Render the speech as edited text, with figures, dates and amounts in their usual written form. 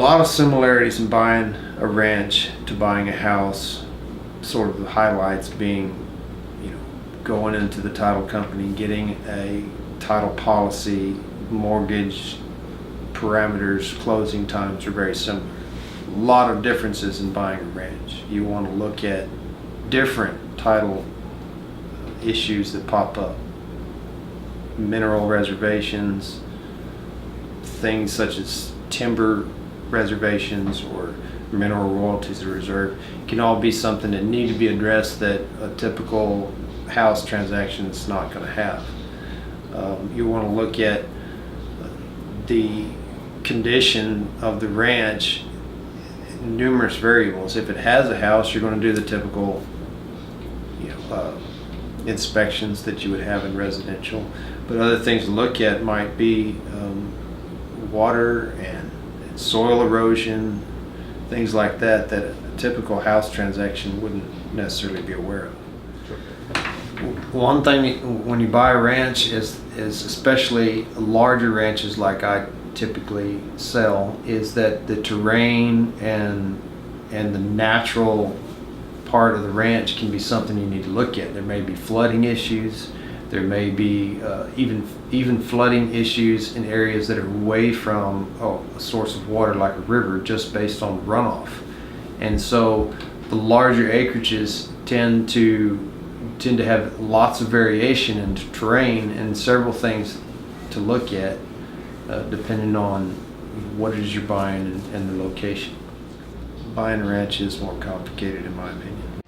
lot of similarities in buying a ranch to buying a house. Sort of the highlights being, going into the title company, getting a title policy, mortgage parameters, closing times are very similar. A lot of differences in buying a ranch. You want to look at different title issues that pop up. Mineral reservations, things such as timber reservations or mineral royalties or reserve can all be something that need to be addressed that a typical house transaction is not going to have. You want to look at the condition of the ranch, numerous variables. If it has a house, you're going to do the typical inspections that you would have in residential, but other things to look at might be water and soil erosion, things like that a typical house transaction wouldn't necessarily be aware of. One thing when you buy a ranch is especially larger ranches like I typically sell, is that the terrain and the natural part of the ranch can be something you need to look at. There may be flooding issues. There may be even flooding issues in areas that are away from a source of water like a river, just based on runoff. And so the larger acreages tend to have lots of variation in terrain and several things to look at depending on what it is you're buying and the location. Buying a ranch is more complicated in my opinion.